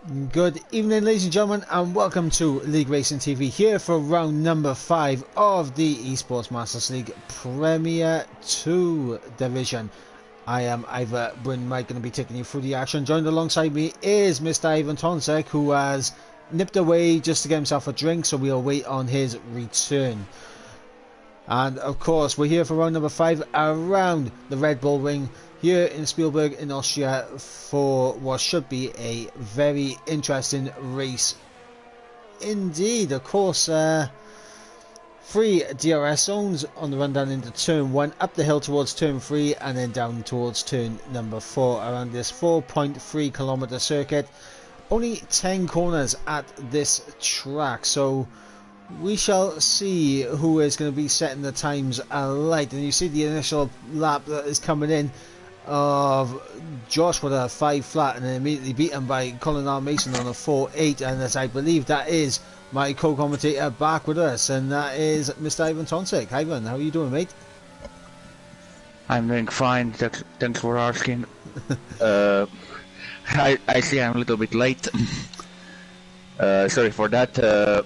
Good evening, ladies and gentlemen, and welcome to League Racing TV here for round number 5 of the Esports Masters League Premier 2 division. I am Ivor Bryn Mike, going to be taking you through the action. Joined alongside me is Mr. Ivan Tonsek, who has nipped away just to get himself a drink, so we'll wait on his return. And of course, we're here for round number 5 around the Red Bull Ring here in Spielberg in Austria for what should be a very interesting race indeed. Of course, 3 DRS zones on the run down into turn 1, up the hill towards turn 3, and then down towards turn number 4 around this 4.3 kilometer circuit. Only 10 corners at this track, so we shall see who is going to be setting the times alight. And you see the initial lap that is coming in of Josh with a 5 flat, and then immediately beaten by Colin R. Mason on a 4.8, and as I believe that is my co-commentator back with us, and that is Mr. Ivan Tonsek. Ivan, how are you doing, mate? I'm doing fine, thanks for asking. I see I'm a little bit late. Sorry for that.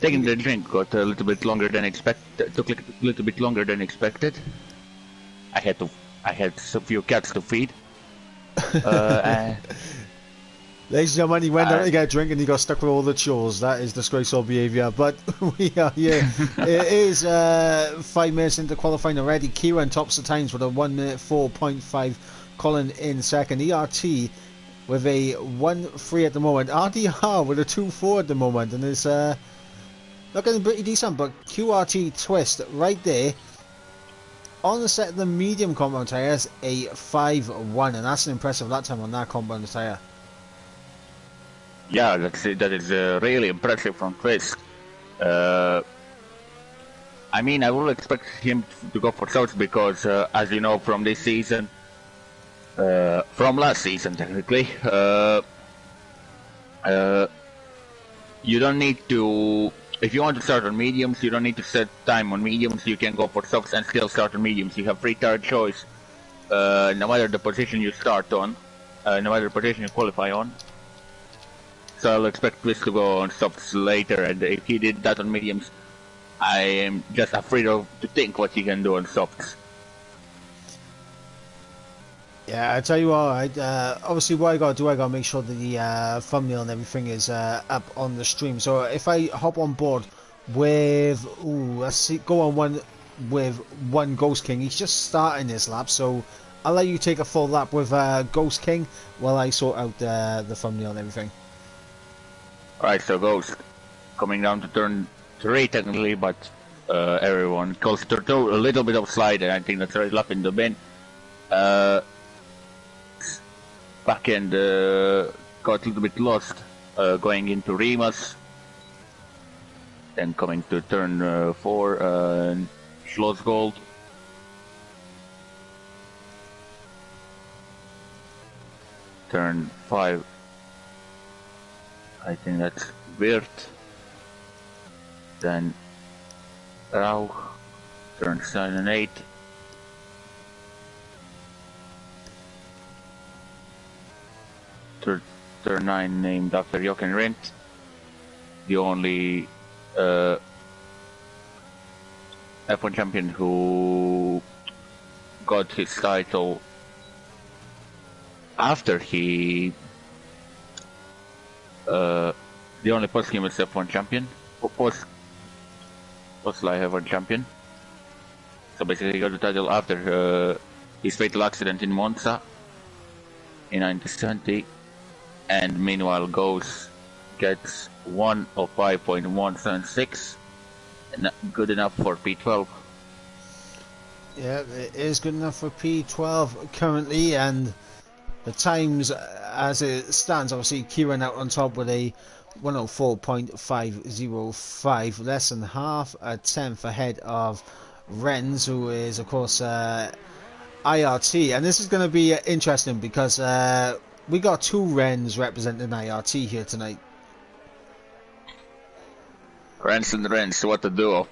Taking the drink got a little bit longer than expected. Took a little bit longer than expected. I had a few cats to feed. Ladies and gentlemen, he went out to get a drink and he got stuck with all the chores. That is disgraceful behaviour, but we are here. It is 5 minutes into qualifying already. Kieran tops the times with a 1 minute 4.5. Colin in second. ERT with a 1.3 at the moment. RDR with a 2.4 at the moment, and it's looking pretty decent, but QRT Twist right there on the set of the medium compound tyres, a 5.1, and that's an impressive lap time on that compound tyre. Yeah, that is really impressive from Twist. I mean, I will expect him to go for South because, as you know, from this season, from last season technically, you don't need to. If you want to start on mediums, you don't need to set time on mediums. You can go for softs and still start on mediums. You have free tire choice, no matter the position you start on, no matter the position you qualify on. So I'll expect Twist to go on softs later, and if he did that on mediums, I am just afraid to think what he can do on softs. Yeah, I tell you what, obviously what I gotta do, I gotta make sure that the thumbnail and everything is up on the stream. So if I hop on board with, let's see, go on one with one Ghost King. He's just starting this lap, so I'll let you take a full lap with Ghost King while I sort out the thumbnail and everything. Alright, so Ghost coming down to turn 3 technically, but everyone calls turn 2, a little bit of slide, and I think that's the right lap in the bin. Back end got a little bit lost going into Rimas, then coming to turn 4, Schlossgold. Turn 5, I think that's Wirth, then Rauch, turn 7 and 8. Turn 9 named after Jochen Rindt, the only F1 champion who got his title after he the only posthumous F1 champion, post-life F1 champion. So basically he got the title after his fatal accident in Monza in 1970. And meanwhile, Ghost gets 1 of 5.176, and good enough for P12. Yeah, it is good enough for P12 currently, and the times as it stands, obviously Kieran out on top with a 104.505, less than half a tenth ahead of Renz, who is of course IRT, and this is going to be interesting because we got 2 Rens representing IRT here tonight. Rens and Rens, what a duo.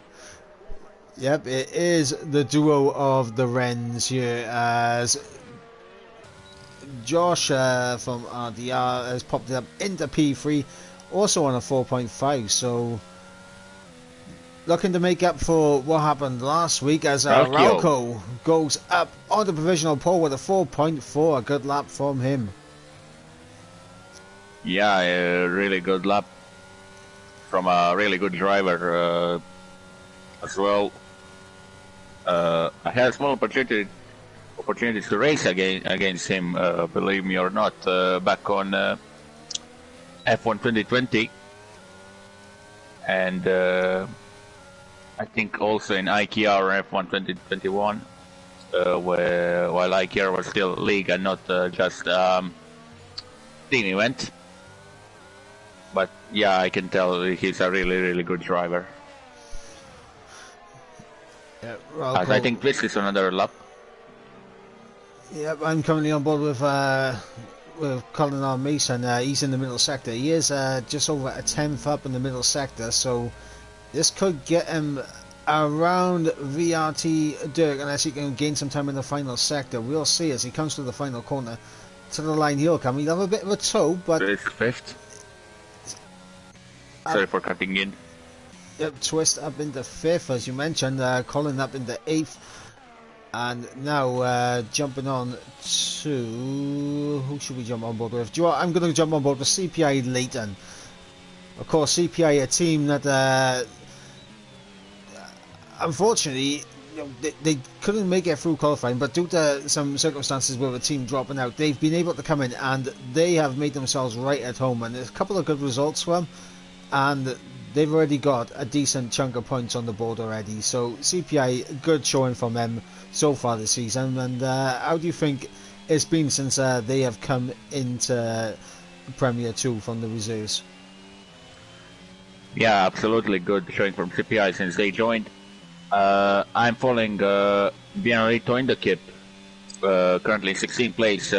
Yep, it is the duo of the Rens here, as Josh from RDR has popped it up into P3, also on a 4.5. So looking to make up for what happened last week as Rauko goes up on the provisional pole with a 4.4. A good lap from him. Yeah, a really good lap from a really good driver as well. I had a small opportunities to race against him, believe me or not, back on F1 2020, and I think also in IKR F1 2021, while IKR was still league and not just team event. But yeah, I can tell he's a really good driver. Yeah, As I think this is another lap. Yep, I'm currently on board with Colin R. Mason. He's in the middle sector. He is just over a 10th up in the middle sector, so this could get him around VRT Dirk unless he can gain some time in the final sector. We'll see as he comes to the final corner. To the line he'll come. He'll have a bit of a toe, but it's 5th. Sorry for cutting in. Yep, Twist up into 5th, as you mentioned. Colin up into 8th. And now jumping on to... Who should we jump on board with? Do you know what? I'm going to jump on board with CPI Leighton. Of course, CPI, a team that... unfortunately, you know, they couldn't make it through qualifying, but due to some circumstances with the team dropping out, they've been able to come in and they have made themselves right at home. And there's a couple of good results for them. And they've already got a decent chunk of points on the board already. So CPI, good showing from them so far this season. And how do you think it's been since they have come into Premier 2 from the reserves? Yeah, absolutely good showing from CPI since they joined. I'm following Bianrito in the Kip, currently 16th place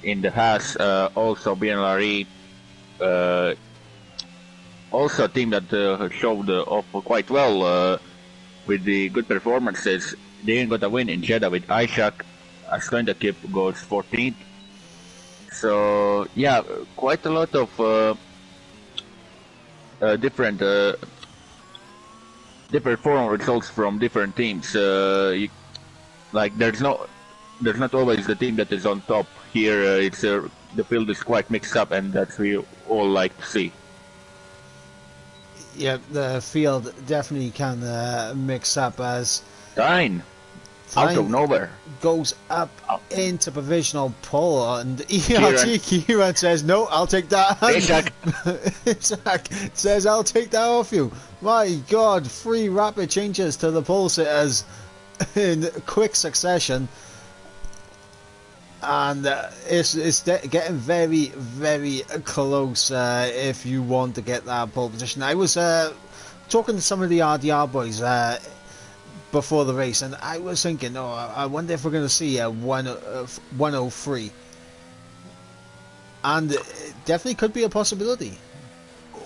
in the Haas. Also Bianrari, also a team that showed off quite well with the good performances. They even got a win in Jeddah with Ishak. Aston Kip goes 14th. So yeah, quite a lot of different form results from different teams. Like there's not always the team that is on top. Here it's the field is quite mixed up, and that's we all like to see. Yeah, the field definitely can mix up as Tyne out of nowhere goes up into provisional pole, and ERT Kieran says, "No, I'll take that." Ishak says, "I'll take that off you." My God, 3 rapid changes to the pole sitters in quick succession. And it's getting very close if you want to get that pole position. I was talking to some of the RDR boys before the race, and I was thinking, I wonder if we're going to see a 103. And it definitely could be a possibility.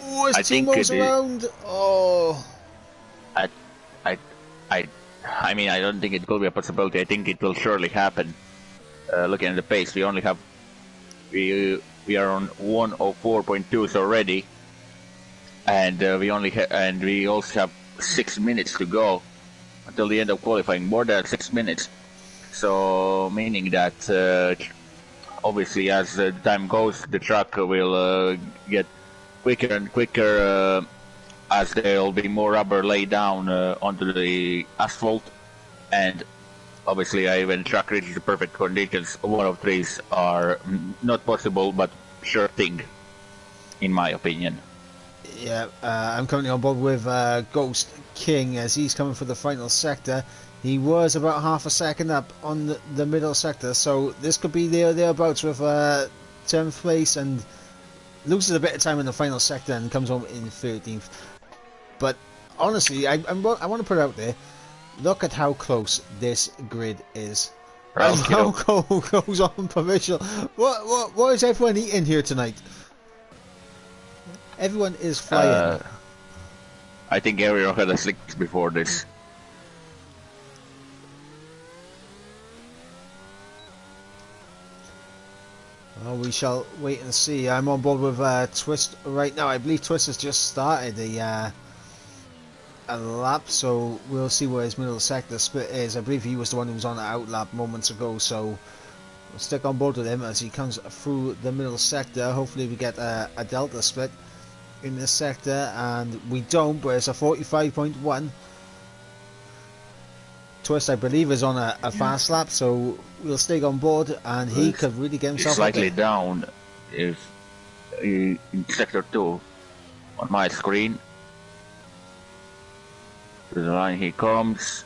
Oh, as Timo's around. Oh. I mean, I don't think it will be a possibility. I think it will surely happen. Looking at the pace, we only have we are on 104.2s already, and we also have 6 minutes to go until the end of qualifying. More than 6 minutes, so meaning that obviously as the time goes, the track will get quicker and quicker as there will be more rubber laid down onto the asphalt, and obviously, when track reaches the perfect conditions, 103s are not possible, but sure thing, in my opinion. Yeah, I'm currently on board with Ghost King as he's coming for the final sector. He was about half a second up on the middle sector, so this could be thereabouts with 10th place, and loses a bit of time in the final sector and comes home in 13th. But honestly, I want to put it out there. Look at how close this grid is. And how goes on provisional. What is everyone eating here tonight? Everyone is flying. I think everyone had a slick before this. Well, we shall wait and see. I'm on board with Twist right now. I believe Twist has just started a lap, so we'll see where his middle sector split is. I believe he was the one who was on the out lap moments ago, so we'll stick on board with him as he comes through the middle sector. Hopefully we get a delta split in this sector, and we don't, but it's a 45.1. Twist, I believe, is on a fast lap, so we'll stay on board, and he could really get himself slightly down is in sector 2 on my screen. To the line he comes.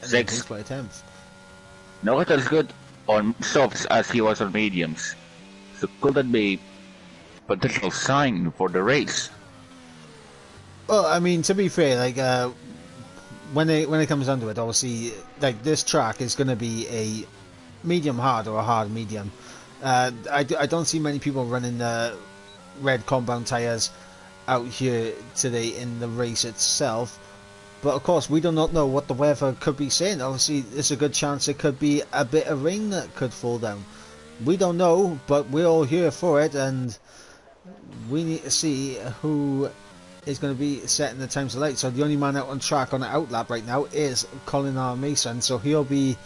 Sixth. By a tenth. Not as good on softs as he was on mediums. So could that be potential sign for the race? Well, I mean, to be fair, like when it comes down to it, obviously, like this track is going to be a medium hard or a hard medium. I don't see many people running red compound tires out here today in the race itself. But of course, we do not know what the weather could be saying. Obviously, there's a good chance it could be a bit of rain that could fall down. We don't know, but we're all here for it, and we need to see who is going to be setting the times of light. So the only man out on track on the outlap right now is Colin R. Mason. So he'll be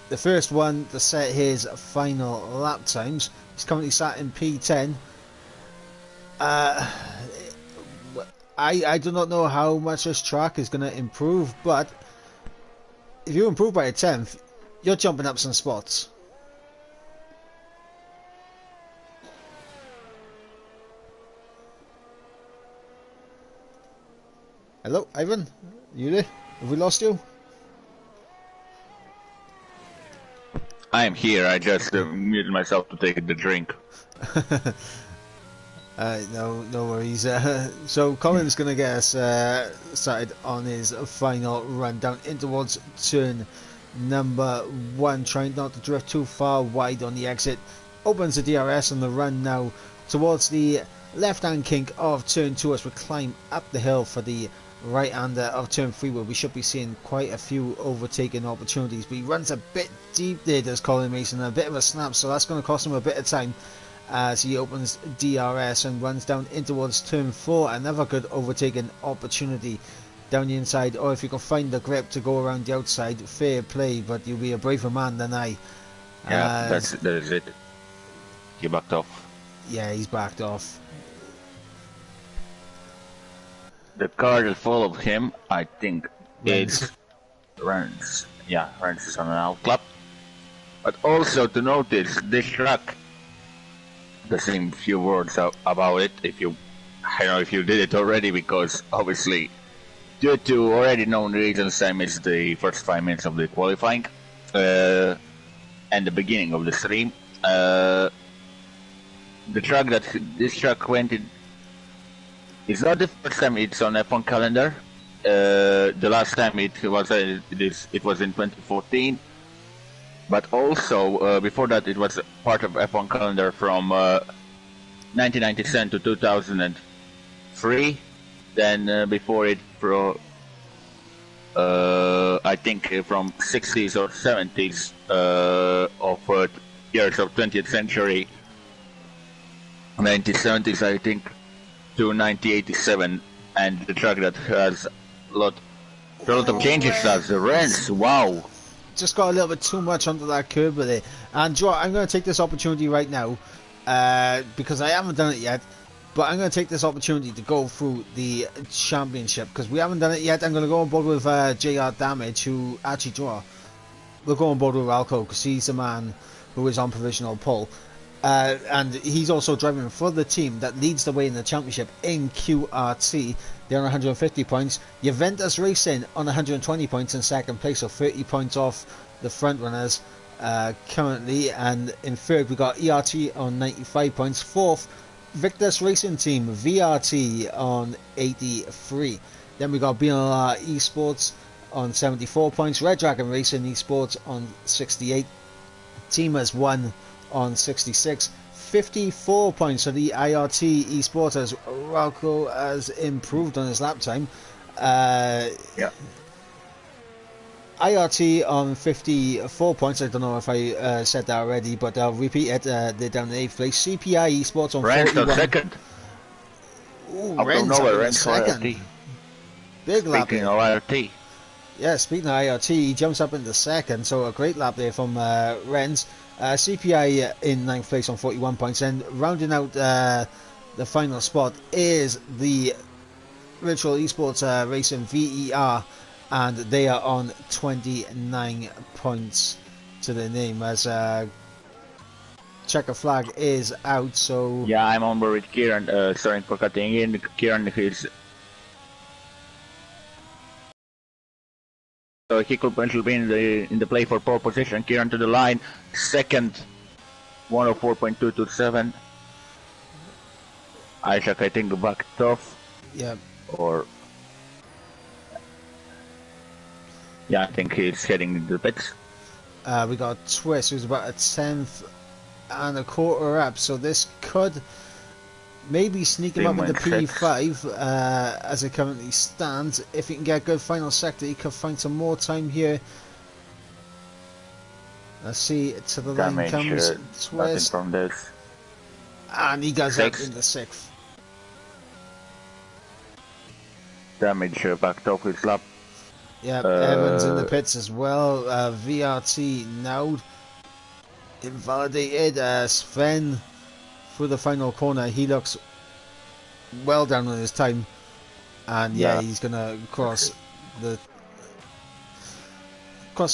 the first one to set his final lap times. He's currently sat in P10. I do not know how much this track is going to improve, but if you improve by a tenth, you're jumping up some spots. Hello, Ivan? You there? Have we lost you? I am here. I just muted myself to take the drink. No worries. So Colin's going to get us started on his final run down in towards turn number 1, trying not to drift too far wide on the exit. Opens the DRS on the run now towards the left-hand kink of turn 2 as we climb up the hill for the right-hander of turn 3, where we should be seeing quite a few overtaking opportunities. But he runs a bit deep there, does Colin Mason, a bit of a snap, so that's going to cost him a bit of time as he opens DRS and runs down in towards turn 4. Another good overtaking opportunity down the inside, or if you can find the grip to go around the outside, fair play, but you'll be a braver man than I. Yeah, that is it. He backed off. Yeah, he's backed off. The car that followed him, I think, is Rens. Yeah, Rens is on an outlap. But also to notice, this track, the same few words about it, I don't know if you did it already, because obviously, due to already known reasons, I missed the first 5 minutes of the qualifying and the beginning of the stream. The track that this track went in, it's not the first time it's on F1 calendar. The last time it was in 2014. But also, before that, it was part of F1 calendar from 1997 to 2003. Then before it, I think from 60s or 70s of years of 20th century, 1970s, I think, to 1987, and the track that has a lot of changes as the Rens. Wow. Just got a little bit too much onto that curb with it. And Joe, I'm going to take this opportunity right now, because I haven't done it yet, but I'm going to take this opportunity to go through the championship, because we haven't done it yet. I'm going to go on board with JR Damage, who actually, we'll go on board with Ralco, because he's the man who is on provisional pole. And he's also driving for the team that leads the way in the championship in QRT. They're on 150 points. Juventus Racing on 120 points in second place, so 30 points off the front runners currently. And in third, we got ERT on 95 points. Fourth, Victus Racing Team VRT on 83. Then we got BNLR Esports on 74 points. Red Dragon Racing Esports on 68. Teamers 1 on 66. 54 points for the IRT Esports as Ralco has improved on his lap time. Yeah. IRT on 54 points. I don't know if I said that already, but I'll repeat it. They're down in 8th place. CPI Esports on Ren's 41. on second. Ooh, Out of Ren's nowhere, up in Ren's second. IRT. Big lap Speaking there. of IRT. Yeah, speaking of IRT, he jumps up into second, so a great lap there from Ren's. CPI in 9th place on 41 points, and rounding out the final spot is the Virtual Esports Racing VER, and they are on 29 points to their name, as checker flag is out. So Yeah, I'm on board with Kieran. Sorry for cutting in. Kieran is. So he could potentially be in the play for pole position. Kieran to the line, second, 104.227. Isaac, I think, backed off. yeah, Or yeah, I think he's heading into the pits. we got Twist, who's about a 10th and a quarter up, so this could maybe sneak him up into P5 as it currently stands. If he can get a good final sector, he could find some more time here. Let's see, to the line comes Twist, from this. and he goes up in the 6th. Damage backed off his lap. Yeah, Evans in the pits as well. VRT now invalidated. Sven through the final corner. He looks well down on his time, and yeah, he's gonna cross the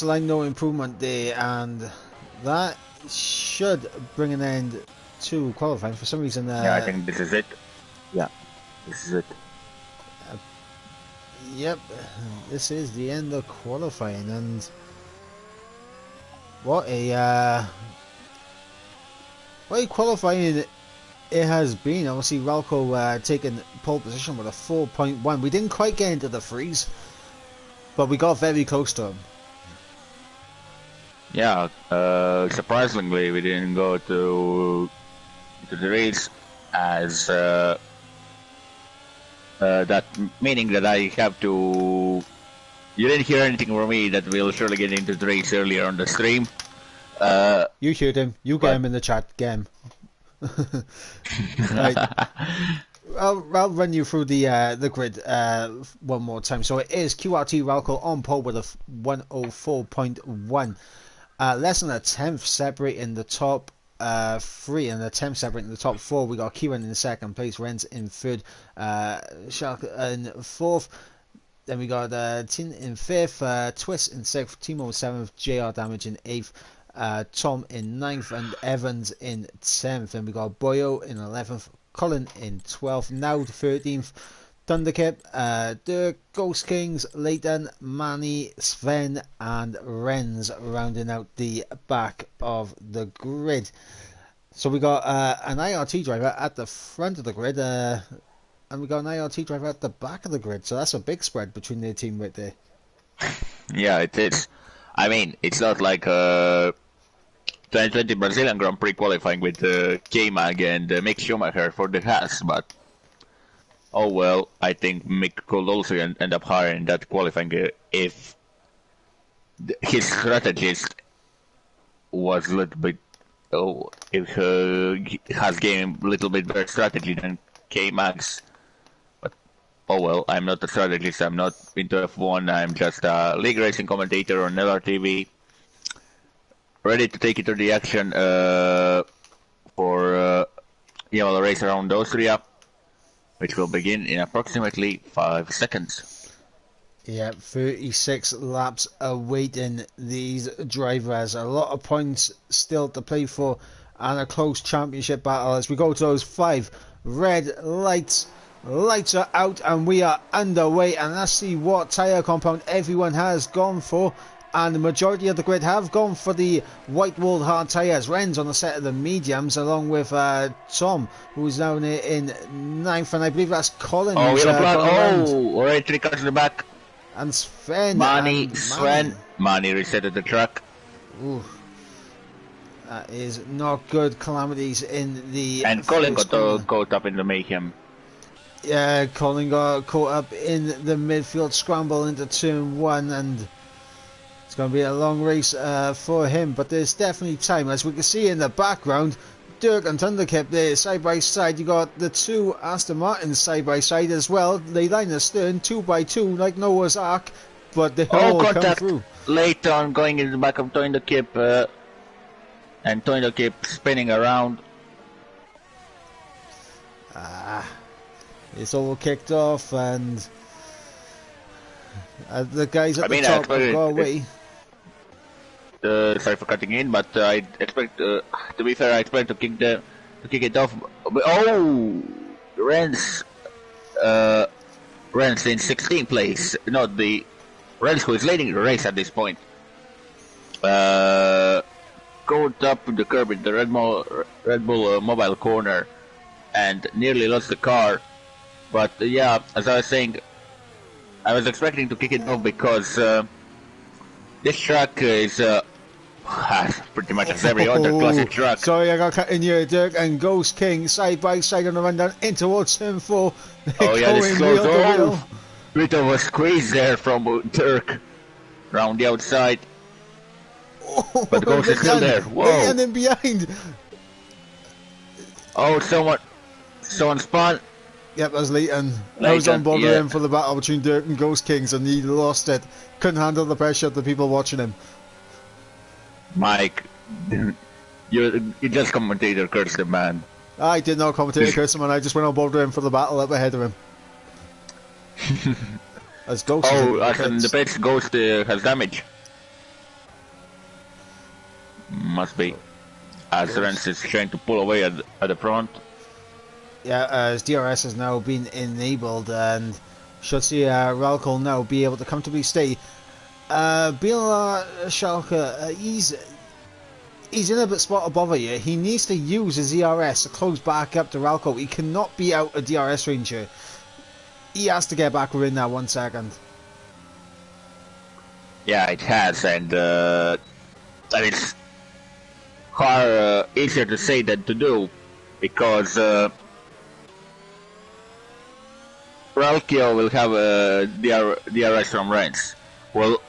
line. No improvement there, and that should bring an end to qualifying. For some reason, yeah, I think this is it. Yeah, this is it. Yep, this is the end of qualifying, and what a qualifying it has been. Obviously, Ralco taking pole position with a 4.1. We didn't quite get into the freeze, but we got very close to him. Yeah, surprisingly, we didn't go to the race as. That meaning that I have to. You didn't hear anything from me that we'll surely get into the race earlier on the stream. You heard him. You get him in the chat. Get him. Right. I'll run you through the grid one more time. So it is QRT Ralco on pole with a 104.1. Less than a tenth separating the top 3 and a 10th separating the top 4. We got Kieran in second place, Renz in third, Shark in fourth. Then we got Tin in fifth, Twist in sixth, Timo in seventh, JR Damage in eighth, Tom in ninth, and Evans in 10th. Then we got Boyo in 11th, Colin in 12th, now 13th. Thunderkip, the Ghost Kings, Leighton, Manny, Sven, and Renz rounding out the back of the grid. So we got an IRT driver at the front of the grid, and we got an IRT driver at the back of the grid. So that's a big spread between their team right there. Yeah, it is. I mean, it's not like 2020 Brazilian Grand Prix qualifying with K-Mag and Mick Schumacher for the Haas, but oh well, I think Mick could also end up higher in that qualifying if his strategist was a little bit, if he has game a little bit better strategy than K-Max. But oh well, I'm not a strategist, I'm not into F1, I'm just a league racing commentator on LRTV. Ready to take it to the action for EML race around Austria, which will begin in approximately 5 seconds. Yeah, 36 laps awaiting these drivers. A lot of points still to play for, and a close championship battle as we go to those 5 red lights. Lights are out and we are underway, and let's see what tyre compound everyone has gone for. And the majority of the grid have gone for the white-walled hard tyres. Renz on the set of the mediums, along with Tom, who's now in 9th, and I believe that's Colin. Oh, we have already 3 cars in the back. And Sven. Manny resetted the track. Ooh. That is not good. Calamities in the... And Colin got caught up in the mayhem. Yeah, Colin got caught up in the midfield scramble into turn 1, and It's going to be a long race for him, but there's definitely time. As we can see in the background, Dirk and Thunderkip there side by side. You got the two Aston Martins side by side as well. They line astern 2 by 2 like Noah's Ark, but they all come through. Late on, going in the back of Thunderkip, and Thunderkip spinning around. It's all kicked off, and the guys at the top have got away. Sorry for cutting in, but I expect, to be fair, I expect to kick it off. Oh, Renz in 16th place. Not the Renz who is leading the race at this point. Going up the curb in the Red Bull mobile corner, and nearly lost the car. But yeah, as I was saying, I was expecting to kick it off because this track is pretty much as every other classic track. Sorry, I got cut in here, Dirk and Ghost King side by side on the run down in towards turn 4. Oh yeah, this close. Bit of a squeeze there from Dirk round the outside. Oh, but Ghost is still there. Whoa! And then behind. Oh, someone spun. Yep, that was Leighton. I was on board with him for the battle between Dirk and Ghost Kings, and he lost it. Couldn't handle the pressure of the people watching him. Mike, you just commentator cursed the man. I did not commentate curse him, and I just went on board with him for the battle up ahead of him. As Ghost. As in the pits, Ghost has damage. Must be. As Renz is trying to pull away at the front. Yeah, as DRS has now been enabled, and should see Ralco now be able to comfortably stay. Bill Schalke, he's in a bit spot above here. He needs to use his ERS to close back up to Ralco. He cannot be out of DRS range here. He has to get back within that 1 second. Yeah, it has, and it's far easier to say than to do, because Ralco will have DRS from Renz. Will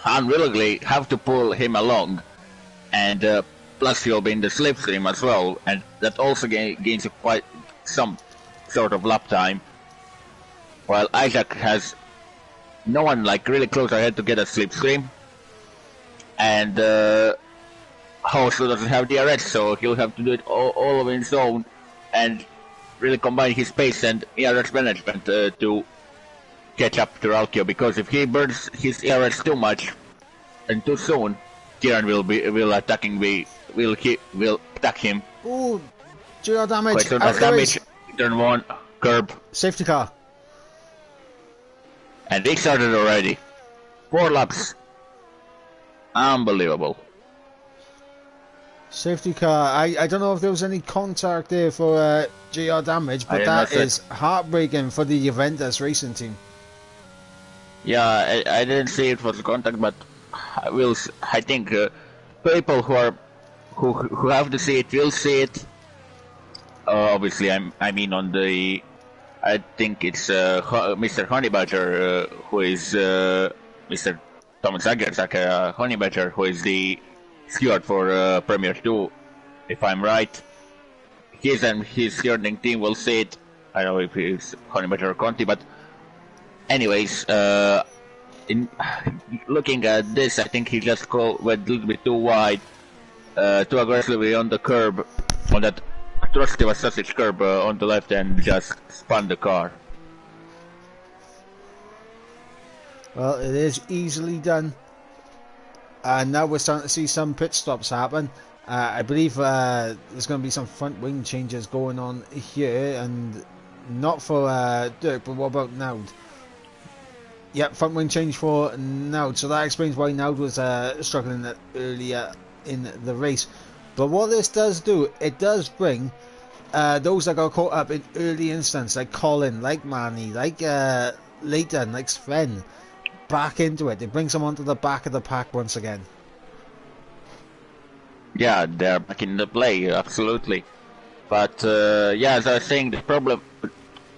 unwillingly have to pull him along, and plus he'll be in the slipstream as well, and that also gains quite some sort of lap time, while Isaac has no one like really close ahead to get a slipstream, and also doesn't have DRS, so he'll have to do it all of his own, and really combine his pace and ERS management to catch up to Ralco, because if he burns his ERS too much and too soon, Kieran will attack him. Ooh, GR damage. Quite so much damage. Turn 1, curb. Safety car. And they started already. 4 laps. Unbelievable. Safety car. I don't know if there was any contact there for GR damage, but that is heartbreaking for the Juventus racing team. Yeah, I didn't see it was a contact, but I think people who have to see it will see it. Obviously, I mean on the, I think it's Mr. Honeybadger, who is Mr. Thomas Zager Honeybadger, who is the steward for Premier 2, if I'm right. His and his stewarding team will see it. I don't know if it's Honeybadger or Conti, but anyways, in looking at this, I think he just went a little bit too wide, too aggressively on the curb, on that atrocity sausage curb on the left, and just spun the car. Well, it is easily done. And now we're starting to see some pit stops happen. I believe there's going to be some front wing changes going on here, and not for Dirk, but what about Naud? Yep, front wing change for Naud, so that explains why Naud was struggling earlier in the race. But what this does do, it does bring those that got caught up in early instance, like Colin, like Manny, like Leighton, like Sven, back into it. It brings them onto the back of the pack once again. Yeah, they're back in the play, absolutely. But yeah, as I was saying, the problem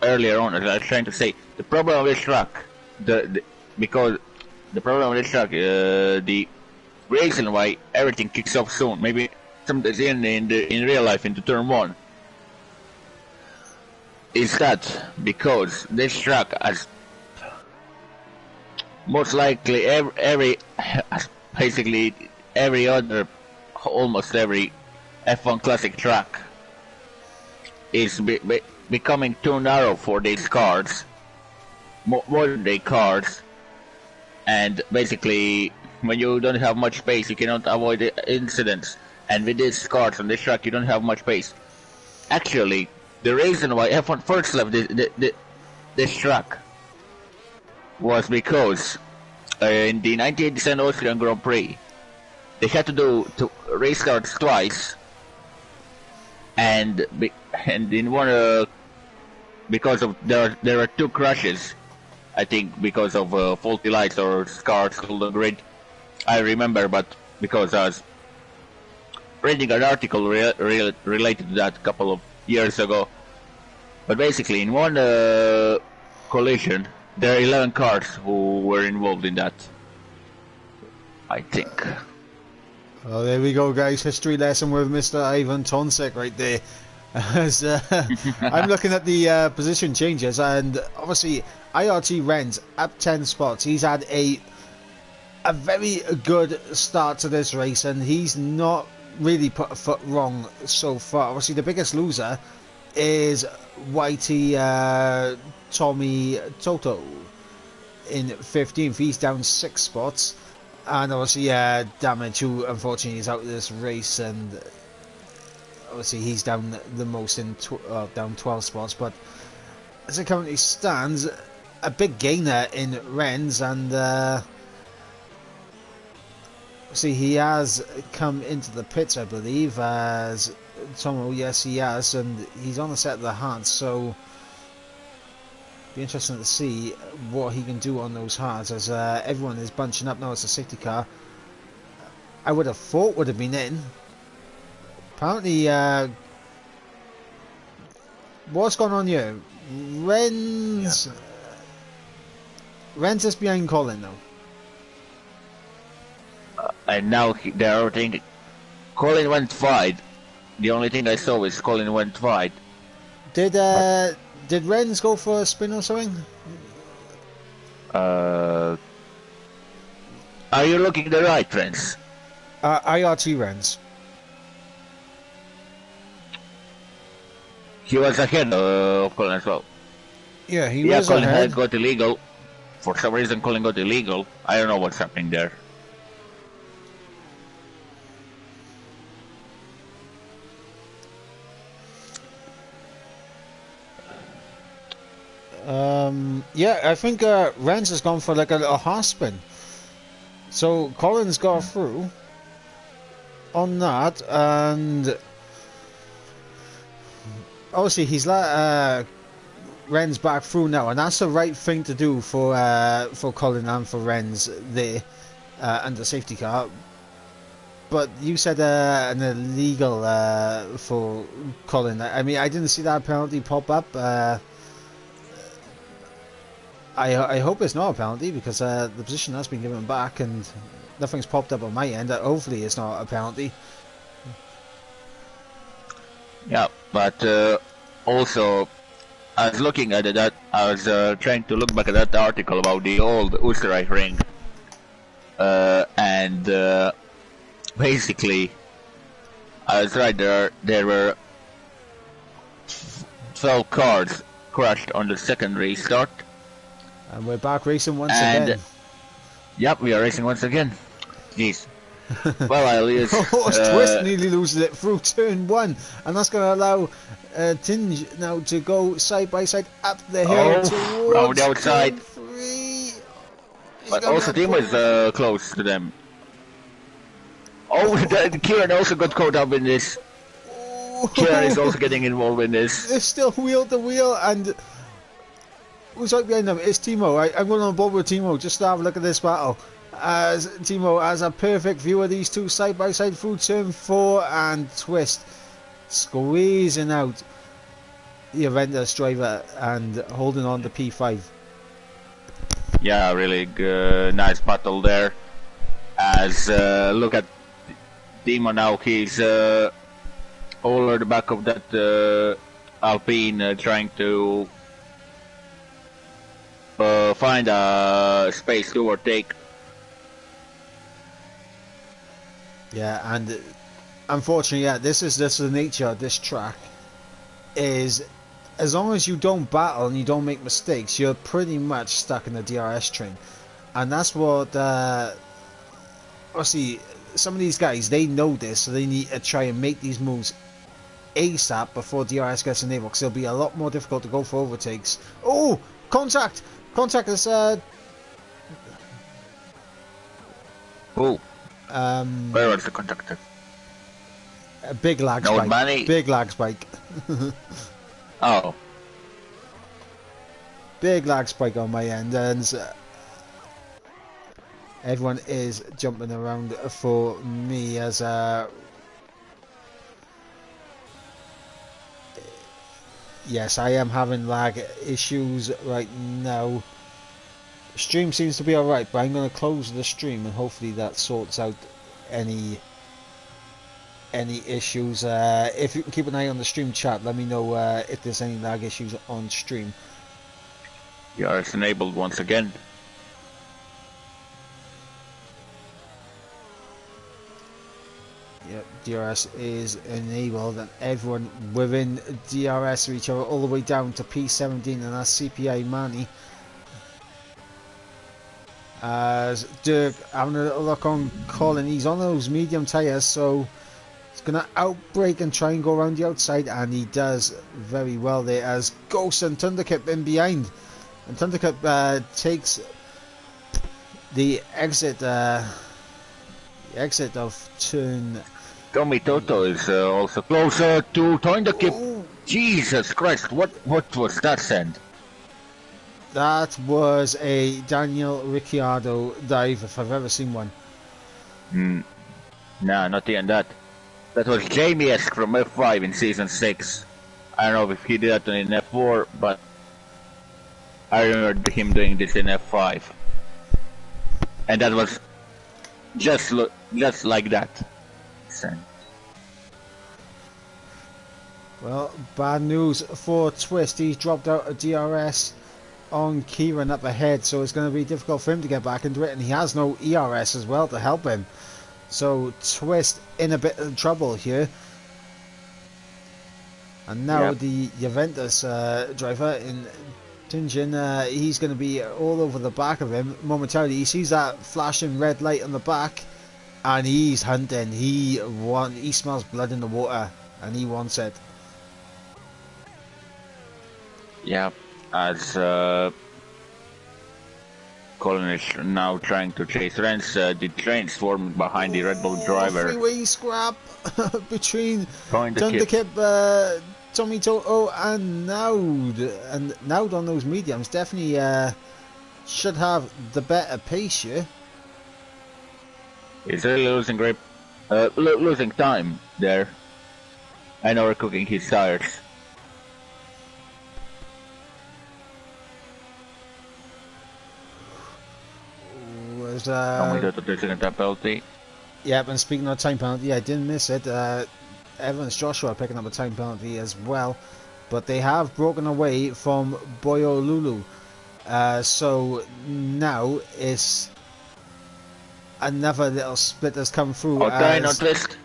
earlier on, as I was trying to say, the problem of this track, because the problem with this track, the reason why everything kicks off soon, maybe sometimes in real life into turn 1, is that because this track has most likely basically every other, almost every F1 classic track is becoming too narrow for these cars, modern day cars, and basically when you don't have much space you cannot avoid incidents, and with these cars on this track you don't have much space. Actually, the reason why F1 first left this track was because in the 1987 Austrian Grand Prix they had to do restarts twice, and in one because of there were 2 crashes, I think because of faulty lights or scars on the grid. I remember, but because I was reading an article related to that a couple of years ago. But basically, in one collision, there are 11 cars who were involved in that, I think. Oh, there we go, guys. History lesson with Mr. Ivan Tonsek right there. As I'm looking at the position changes, and obviously IRT Renz up 10 spots. He's had a very good start to this race, and he's not really put a foot wrong so far. Obviously, the biggest loser is YT Tommy Toto in 15th. He's down 6 spots. And obviously, Damage, who unfortunately is out of this race, and obviously he's down the most in down 12 spots. But as it currently stands, a big gainer in Renz, and see, he has come into the pits, I believe, as Tomo. Yes, he has, and he's on the set of the hards, so be interesting to see what he can do on those hards, as everyone is bunching up now. It's a safety car. I would have thought would have been in. Apparently, what's going on here? Renz is behind Colin now. And now they're thinking Colin went wide. The only thing I saw is Colin went wide. Did Renz go for a spin or something? Are you looking the right, Renz? IRT Renz. He was ahead of Colin as well. Yeah, he was Colin ahead. had got illegal. For some reason, Colin got illegal. I don't know what's happening there. Yeah, I think Renz has gone for like a half spin. So Colin's got through on that, and obviously he's let Renz back through now, and that's the right thing to do for Colin and for Renz there under safety car. But you said an illegal for Colin. I mean, I didn't see that penalty pop up. I hope it's not a penalty, because the position has been given back and nothing's popped up on my end. Hopefully it's not a penalty. Yeah, but also I was looking at that. I was trying to look back at that article about the old Österreich ring, and basically I was right. There were 12 cars crashed on the second restart. And we're back racing once again. Yep, we are racing once again. Jeez. Well, I'll use... Twist nearly loses it through turn 1. And that's going to allow Tinge now to go side by side up the hill towards around the outside. 3. But also Timo is close to them. Oh, Kieran also got caught up in this. Kieran is also getting involved in this. They're still wheel to wheel, and... who's right behind them? It's Timo. I'm going on board with Timo just to have a look at this battle. As Timo has a perfect view of these two side by side through turn 4, and Twist squeezing out the Aventus driver and holding on to P5. Yeah, really nice battle there. As look at Dima now, he's all at the back of that Alpine, trying to find a space to overtake. Yeah, and unfortunately, yeah, this is the nature of this track. Is as long as you don't battle and you don't make mistakes, you're pretty much stuck in the DRS train, and that's what obviously some of these guys, they know this, so they need to try and make these moves ASAP before DRS gets enabled, because it'll be a lot more difficult to go for overtakes. Oh, contact is Oh, where was the contact? a big lag No spike. money. Big lag spike. Oh, Big lag spike on my end, and everyone is jumping around for me as yes, I am having lag issues right now. Stream seems to be alright, but I'm going to close the stream and hopefully that sorts out any issues. If you can keep an eye on the stream chat, let me know if there's any lag issues on stream. yeah, it's enabled once again. Yep, DRS is enabled, and everyone within DRS reach over all the way down to P17, and that's CPI Manny. As Dirk having a little look on Colin, he's on those medium tyres, so he's going to outbrake and try and go around the outside, and he does very well there as Ghost and Thunderkip in behind. And Thunderkip takes the exit of turn. Tommy Toto is also closer to Thunderkip. Oh, Jesus Christ, what was that send? that was a Daniel Ricciardo dive if I've ever seen one. Nah, not even that. That was Jamie-esque from F5 in Season 6. I don't know if he did that in F4, but I remember him doing this in F5. And that was just like that. Well, bad news for Twist. He's dropped out of DRS on Kieran up ahead, so it's going to be difficult for him to get back into it, and he has no ERS as well to help him. So Twist in a bit of trouble here. And now the Juventus driver in Tingen, he's going to be all over the back of him momentarily. He sees that flashing red light on the back, and he's hunting. He smells blood in the water, and he wants it. Yeah, as Colin is now trying to chase Renz, the train swarmed behind the Red Bull driver. Three-way scrap between Thunderkip, Tommy Toto and Naud. And Naud on those mediums definitely should have the better pace here. He's really losing grip, losing time there. I know we're cooking his tires. Was Tommy Toto taking a penalty. Yep, and speaking of time penalty, I didn't miss it. Evans Joshua picking up a time penalty as well, but they have broken away from Boyo Lulu. So now it's another little split has come through. Okay, no twist.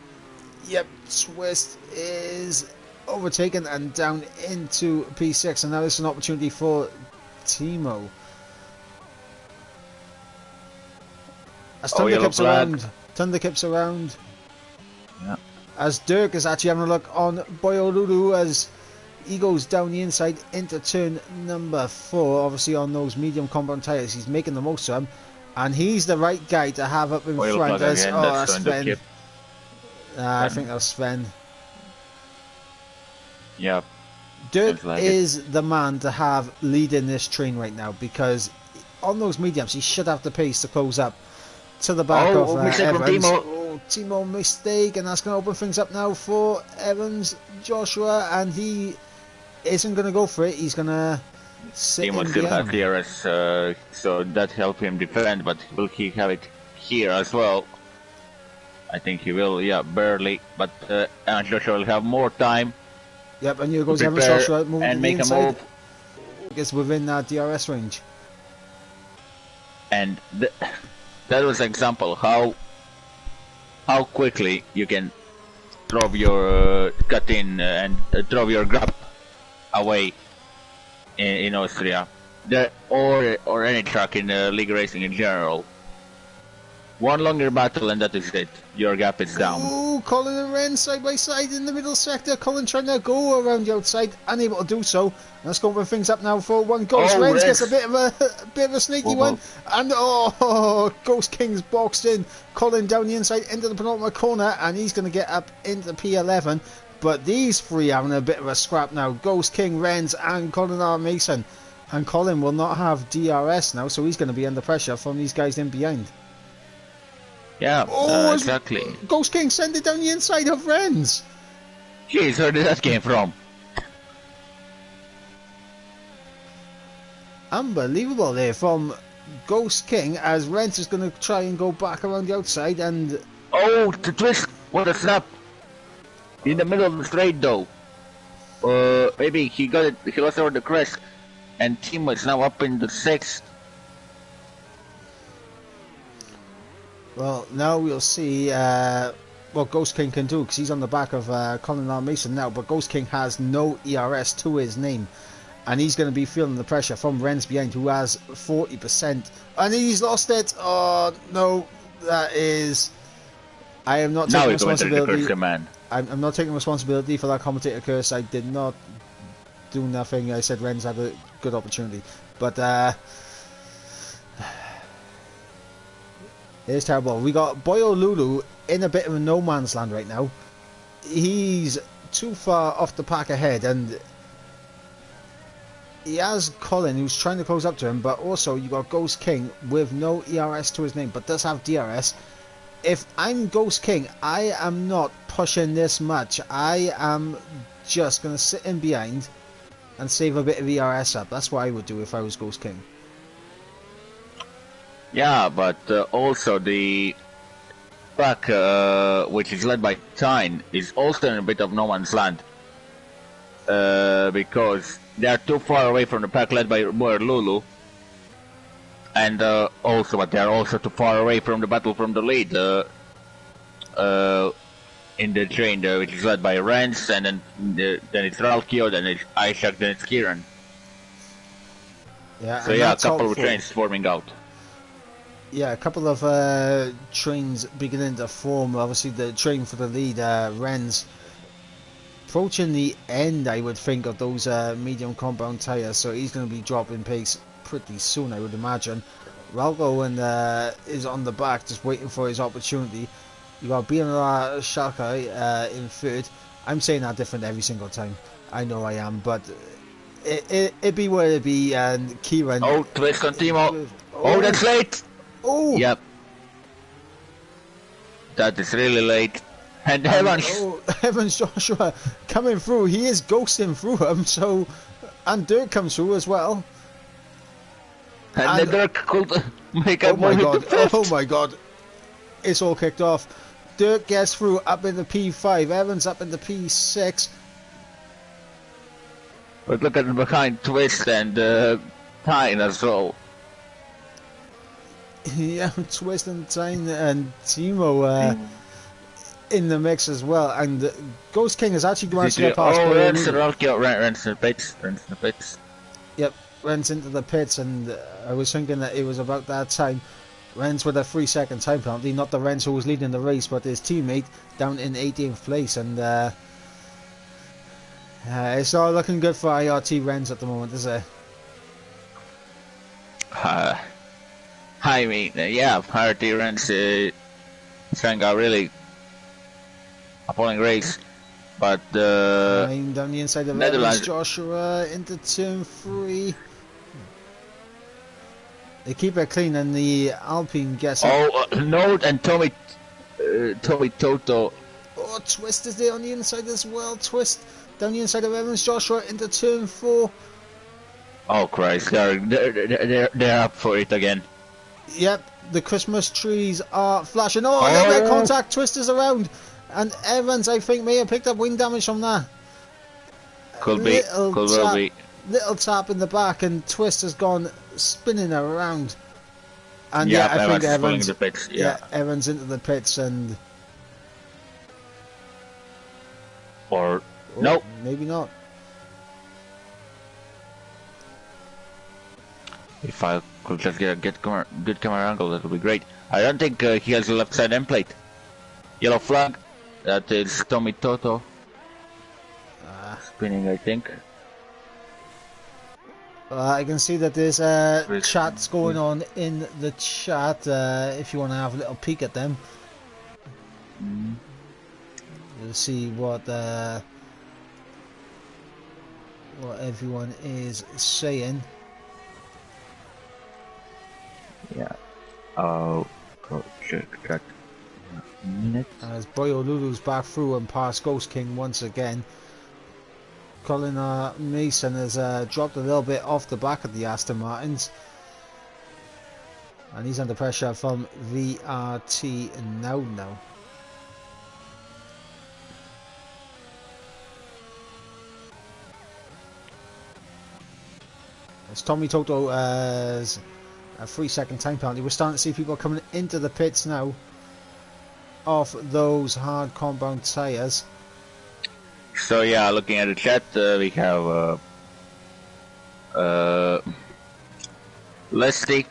Yep, Twist is overtaken and down into P6, and now it's an opportunity for Timo. As Thunderkip's around. Yeah. As Dirk is actually having a look on Boyolulu as he goes down the inside into turn number 4, obviously on those medium compound tyres. He's making the most of them, and he's the right guy to have up in front. As, that's Sven. I think that's Sven. Yeah. Dirk is the man to have leading this train right now, because on those mediums he should have the pace to close up to the back of Evans. Timo mistake, and that's going to open things up now for Evans Joshua, and he isn't going to go for it. He's going to Timo still has DRS, so that helped him defend, but will he have it here as well? I think he will, yeah, barely, but Joshua will have more time. Yep, and here goes Evan Joshua moving and to the inside. Gets within that DRS range. And that was an example how quickly you can drop your cut in and drop your grab away in Austria, or any track in league racing in general. One longer battle and that is it. Your gap is down. Ooh, Colin and Ren side by side in the middle sector. Colin trying to go around the outside, unable to do so. Let's go open things up now for one. Ghost Renz gets a bit of a sneaky one, and Ghost King's boxed in. Colin down the inside into the penultimate corner, and he's going to get up into P11. But these three having a bit of a scrap now. Ghost King, Renz, and Colin R. Mason. And Colin will not have DRS now, so he's going to be under pressure from these guys in behind. Yeah, exactly. Ghost King send it down the inside of Renz. Jeez, where did that came from? Unbelievable there from Ghost King, as Renz is going to try and go back around the outside and... Oh, the twist! What a snap! In the middle of the straight though. Maybe he got it, he lost over the crest. And Timo is now up in the 6th. Well, now we'll see what Ghost King can do, because he's on the back of Colin R. Mason now, but Ghost King has no ERS to his name, and he's going to be feeling the pressure from Renz behind, who has 40%, and he's lost it. Oh no, that is... I am not taking responsibility. I'm not taking responsibility for that commentator curse. I did not do nothing. I said Renz had a good opportunity, but it's terrible. We got Boyo Lulu in a bit of a no man's land right now. He's too far off the pack ahead, and he has Colin who's trying to close up to him, but also you got Ghost King with no ERS to his name, but does have DRS. If I'm Ghost King, I am not pushing this much. I am just going to sit in behind and save a bit of ERS up. That's what I would do if I was Ghost King. Yeah, but also the pack, which is led by Tyne, is also in a bit of no man's land. Because they are too far away from the pack led by Lulu. And but they are also too far away from the battle from the lead. In the train, which is led by Renz, and then it's Ralkio, then it's Ishak, then it's Kieran. Yeah, so yeah, a couple of trains forming out. Yeah, a couple of trains beginning to form. Obviously, the train for the lead, Renz, approaching the end, I would think, of those medium compound tyres, so he's going to be dropping pace pretty soon, I would imagine. Ralgo is on the back, just waiting for his opportunity. You got BNR Shalkai in third. I'm saying that different every single time. I know I am, but it be what it be. And Kieran. Oh, twist on Timo. Oh, that's late. Oh. Yep. That is really late. And Evans Joshua coming through. He is ghosting through him. So, and Dirk comes through as well. And Dirk could make a my god! Oh my god! It's all kicked off. Dirk gets through up in the P5. Evans up in the P6. But look at the behind Twist and Tyne as well. Yeah, Twist and Tyne and Timo in the mix as well. And Ghost King has actually gone to get past. Oh, Renz in the pits. Yep, Renz into the pits, and I was thinking that it was about that time. Renz with a 3-second time penalty, not the Renz who was leading the race, but his teammate down in 18th place, and it's not looking good for IRT Renz at the moment, is it? I mean, yeah, IRT Renz trying a really appalling race, but down the inside of Netherlands, Joshua into turn 3. They keep it clean, and the Alpine gets it. Oh, no, and Tommy Toto. Oh, Twist is there on the inside as well. Twist down the inside of Evans Joshua into turn 4. Oh Christ, they're up for it again. Yep, the Christmas trees are flashing. Oh, a Oh, little bit of yeah. contact. Twisters around, and Evans, I think, may have picked up wind damage from that. Could be, could well be. Little tap in the back, and Twister's gone spinning around. And Yeah, yeah, I think Evans is pulling Evans. the pits. Yeah. Evans into the pits, and Or no. maybe not. If I could just get a good camera angle, that would be great. I don't think he has a left side end plate. Yellow flag. That is Tommy Toto. Spinning, I think. I can see that there's chats going on in the chat. If you want to have a little peek at them, you'll see what everyone is saying. Yeah. Oh, check that. Minute. As Boyo Lulu's back through and past Ghost King once again. Colin Mason has dropped a little bit off the back of the Aston Martins. And he's under pressure from VRT now. As Tommy Toto has a 3-second time penalty. We're starting to see people coming into the pits now off those hard compound tyres. So yeah, looking at the chat, we have Leslie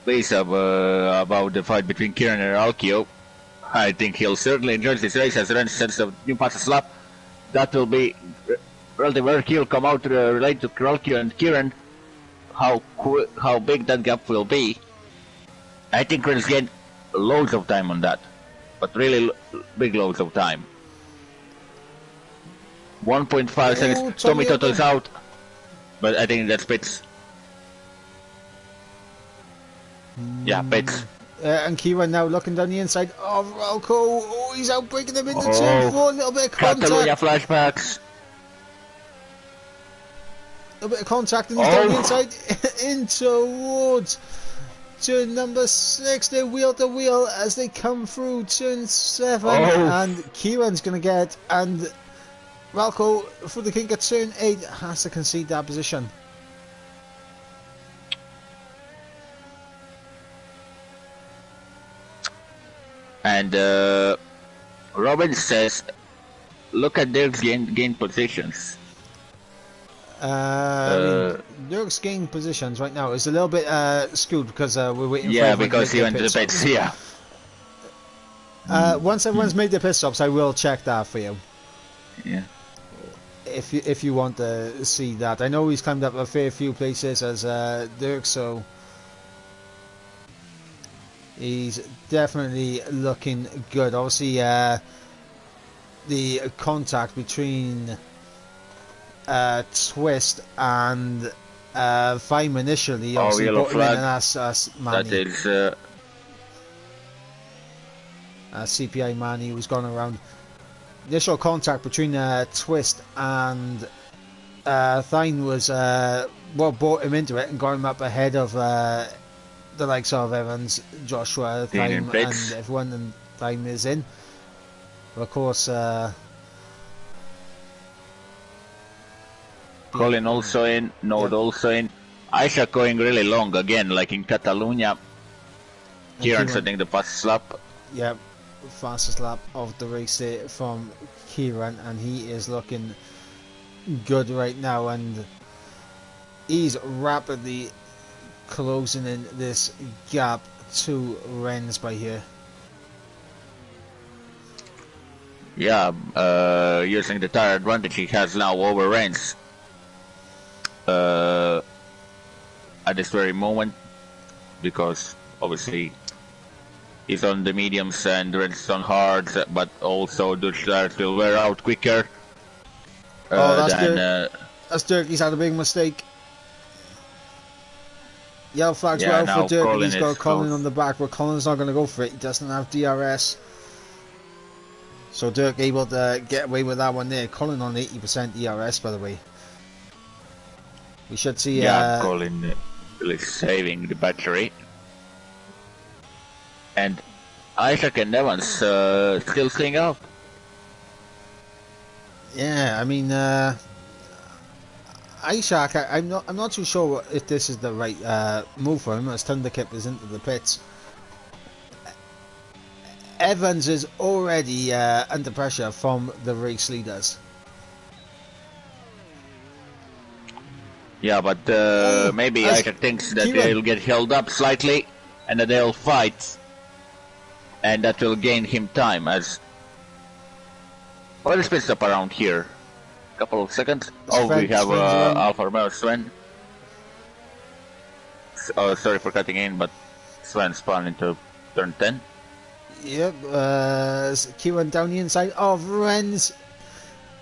plays about the fight between Kieran and Alkio. I think he'll certainly enjoy this race as Ren sets the new passes lap. That will be relatively where he'll come out related to Alkio and Kieran. How big that gap will be. I think Ren's getting loads of time on that, but really big loads of time. 1.5 seconds. Tommy Toto is out, but I think that's pits. Yeah, pits. And Kieran now looking down the inside of Ralco. Oh, he's out breaking them into turn 4. A little bit of contact. Catalunya flashbacks. A bit of contact, and he's down the inside in towards turn number 6. They wheel to wheel as they come through turn 7, and Kieran's going to get, and Ralco for the kink at turn 8 has to concede that position. And Robin says, look at their gain positions. Dirk's gain positions right now is a little bit skewed because we're waiting for everyone because he went to the pits. Yeah. Once everyone's made their pit stops, I will check that for you. Yeah. If you want to see that, I know he's climbed up a fair few places as Dirk, so he's definitely looking good. Obviously, the contact between Twist and Fime initially, obviously brought him in, and that's Manny. That is CPI Manny, who's gone around. Initial contact between Twist and Thine was what brought him into it and got him up ahead of the likes of Evans, Joshua, Thine, and everyone, and Thine is in. But of course, Colin also in, Node also in. Isaac going really long again, like in Catalunya. Kieran setting the fastest lap. Yep, fastest lap of the race there from Kieran, and he is looking good right now, and he's rapidly closing in this gap to Rennes by here. Yeah, using the tire advantage he has now over Rennes. At this very moment, because obviously he's on the mediums and Ren's on hards, but also the tires will wear out quicker. That's Dirk. He's had a big mistake. Yellow flag's for Dirk, and he's got Colin on the back, but Colin's not going to go for it. He doesn't have DRS. So Dirk able to get away with that one there. Colin on 80% DRS, by the way. We should see. Yeah, Colin is saving the battery. And Isaac and Evans still staying out. Yeah, I mean, Isaac, I'm not too sure if this is the right move for him, as Thunderkip is into the pits. Evans is already under pressure from the race leaders. Yeah, but maybe Isaac thinks that Kieran, they'll get held up slightly and that they'll fight, and that will gain him time. As well, let's pit stop around here. Couple of seconds. Sven, we have Sven's Alfa Romeo Sven. Sorry for cutting in, but Sven spun into turn 10. Yep, Kieran down the inside of Renz,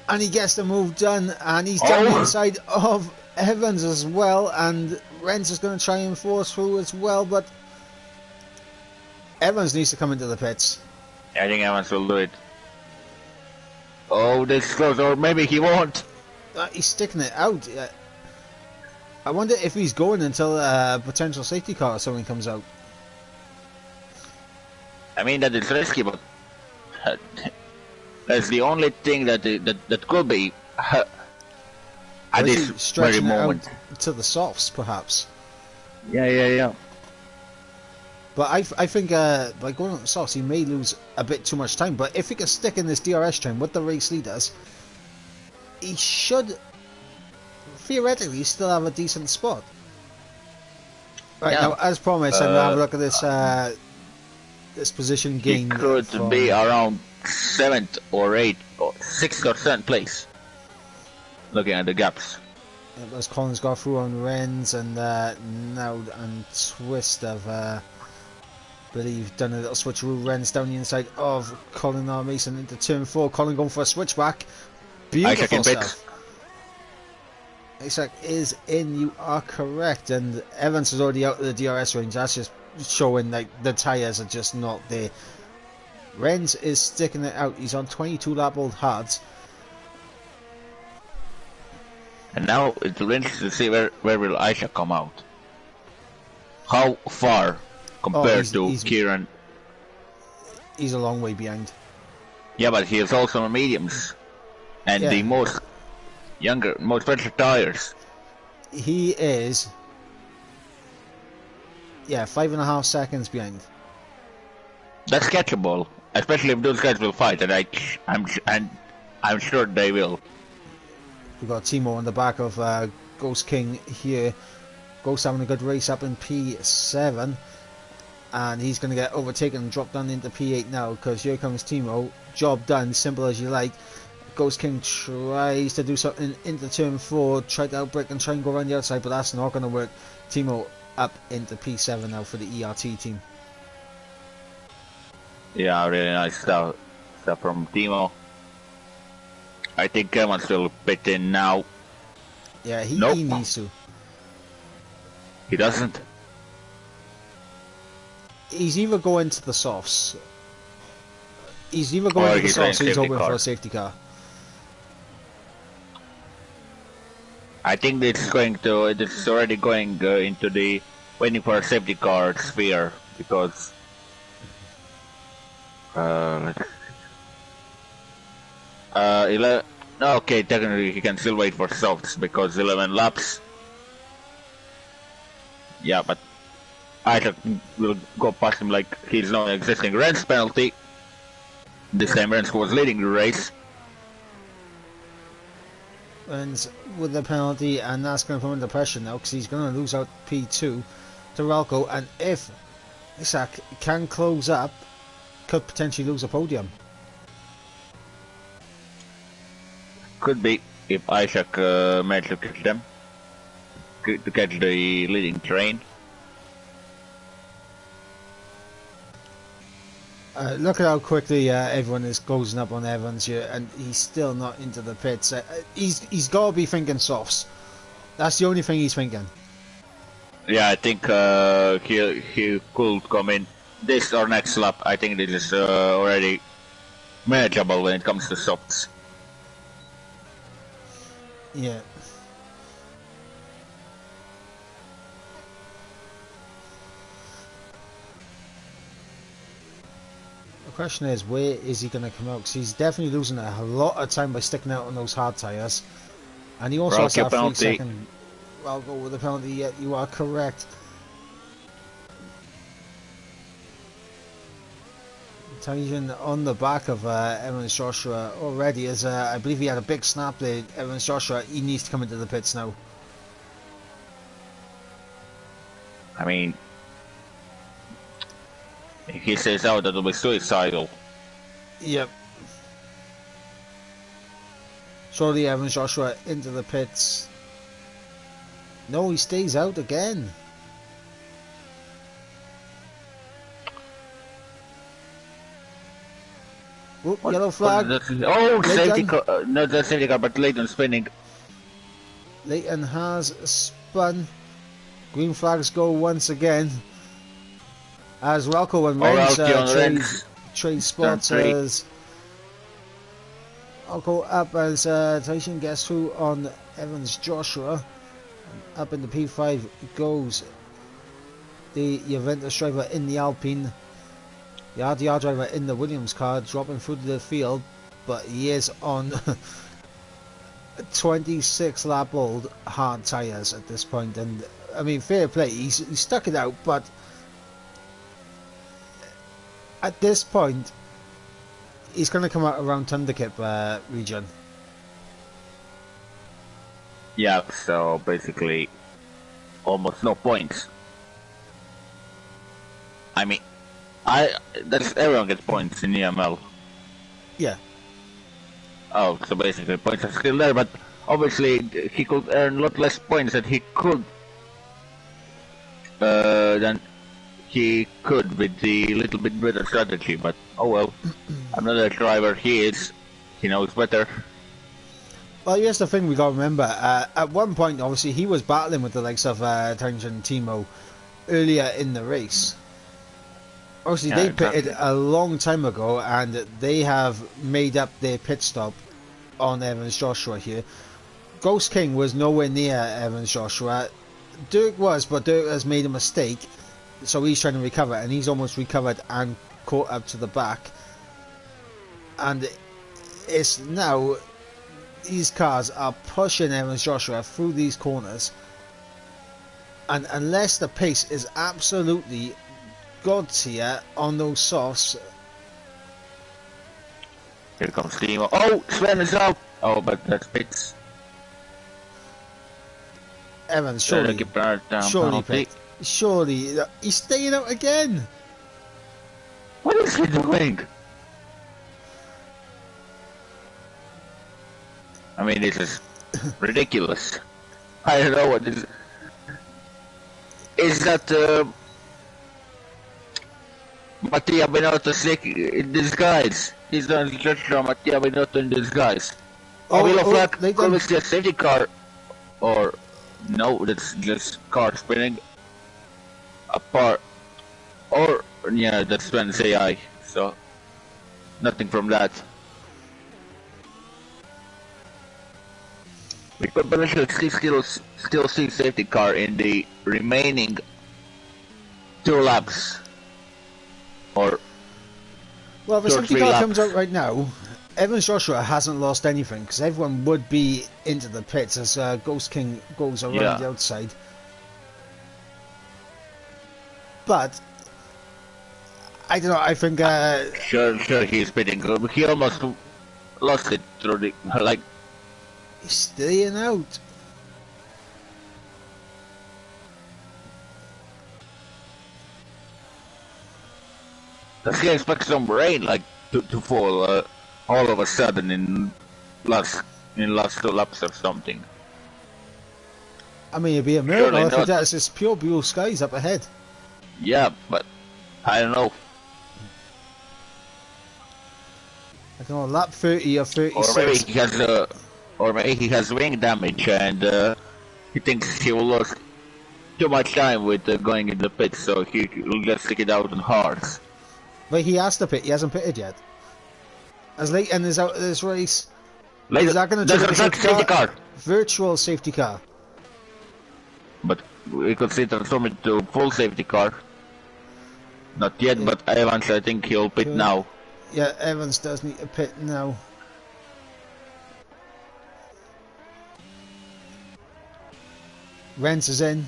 and he gets the move done, and he's down the inside of Evans as well, and Renz is going to try and force through as well, but Evans needs to come into the pits. I think Evans will do it. Oh, this is close, or maybe he won't. He's sticking it out. I wonder if he's going until a potential safety car or something comes out. I mean, that is risky, but that's the only thing that could be at this very moment. Out to the softs, perhaps. Yeah. But I think by going on the softs, he may lose a bit too much time. But if he can stick in this DRS train with the race leaders, he should theoretically still have a decent spot. Right, now, as promised, I'm going to have a look at this this position gain. He could be around 7th or 8th or 6th or 7th place. Looking at the gaps. As Collins got through on Renz, and now and Twist have believe done a little switcheroo. Renz down the inside of Colin R. Mason into turn 4. Colin going for a switchback. Beautiful stuff. Isaac is in, you are correct, and Evans is already out of the DRS range. That's just showing like the tyres are just not there. Renz is sticking it out. He's on 22 lap old hards. And now it's interesting to see where will Isaac come out. How far compared to Kieran? He's a long way behind. Yeah, but he is also on mediums. And the most pressure tires. He is 5.5 seconds behind. That's catchable, especially if those guys will fight, and I'm sure they will. We've got Timo on the back of Ghost King here. Ghost having a good race up in P7, and he's going to get overtaken and dropped down into P8 now, because here comes Timo. Job done, simple as you like. Ghost King tries to do something into turn 4, try to outbrake and try and go around the outside, but that's not going to work. Timo up into P7 now for the ERT team. Yeah, really nice stuff from Timo. I think Evans will pit in now. Yeah, he needs to. He doesn't. He's either going to the softs. He's either going to the softs or he's hoping for a safety car. I think it's already going into the waiting for a safety car sphere, because okay, technically he can still wait for softs because 11 laps. Yeah, but Isaac will go past him like he's not existing. Ren's penalty. This time Ren's was leading the race. Ren's with the penalty, and that's going to put him under pressure now, because he's going to lose out P2 to Ralco, and if Isaac can close up, could potentially lose a podium. Could be, if Isaac managed to catch them, to catch the leading train. Look at how quickly everyone is closing up on Evans here, and he's still not into the pits. He's got to be thinking softs. That's the only thing he's thinking. Yeah, I think he could come in this or next lap. I think this is already manageable when it comes to softs. Yeah. question is, where is he going to come out? Because he's definitely losing a lot of time by sticking out on those hard tyres. And he also has that 3-second... I'll go with the penalty, yeah, you are correct. Tension on the back of Evans Joshua already, as I believe he had a big snap there. Evans Joshua, he needs to come into the pits now. I mean, if he stays out, that'll be suicidal. Yep. Surely Evans Joshua into the pits. No, he stays out again. Oop, yellow flag. Oh, safety car. Not the safety car, but Leighton spinning. Leighton has spun. Green flags go once again. As Ralco and Renz trade spots as Ralco up as Tyson gets through on Evans Joshua. Up in the P5 goes the Juventus driver in the Alpine. The RDR driver in the Williams car, dropping through to the field, but he is on 26 lap old hard tyres at this point. And I mean, fair play, he stuck it out, but at this point he's going to come out around Thunderkip region. Yeah, so basically almost no points. I mean, everyone gets points in EML. Yeah. Oh, so basically points are still there, but obviously he could earn a lot less points than he could with the little bit better strategy. But oh well, another driver he knows better. Well, here's the thing we got to remember. At one point, obviously, he was battling with the likes of Tangent and Timo earlier in the race. Obviously, they pitted a long time ago, and they have made up their pit stop on Evans Joshua here. Ghost King was nowhere near Evans Joshua. Dirk was, but Dirk has made a mistake, so he's trying to recover, and he's almost recovered and caught up to the back. And it's now... these cars are pushing Evans Joshua through these corners, and unless the pace is absolutely god tier on those softs. Here comes Timo. Oh, Sven is out. Oh, but that's pits. Evans, surely he's staying out again. What is he doing? I mean, this is ridiculous. I don't know what this is. That Mattia Binotto in disguise? He's done just from Mattia Binotto in disguise. Yellow flag, obviously a safety car. Or, no, that's just car spinning apart. Or, yeah, that's Sven's AI. So, nothing from that. We could potentially still see safety car in the remaining 2 laps. Or well, if a safety car comes out right now, Evans Joshua hasn't lost anything, because everyone would be into the pits as Ghost King goes around the outside. But I don't know. I think sure he's pitting good. He almost lost it through the he's staying out. Does he expect some rain to fall all of a sudden in last 2 laps or something? I mean, it'd be a miracle if it does. It's pure blue skies up ahead. Yeah, but I don't know. I don't know, lap 30 or 36. Or maybe he has wing damage and he thinks he will lose too much time with going in the pit, so he will just stick it out on hards. But he has to pit. He hasn't pitted yet. As Leighton is out of this race, is that going to trigger the safety car? Virtual safety car. But we could see transform it to full safety car. Not yet, but Evans, I think he'll pit now. Yeah, Evans does need to pit now. Renz is in.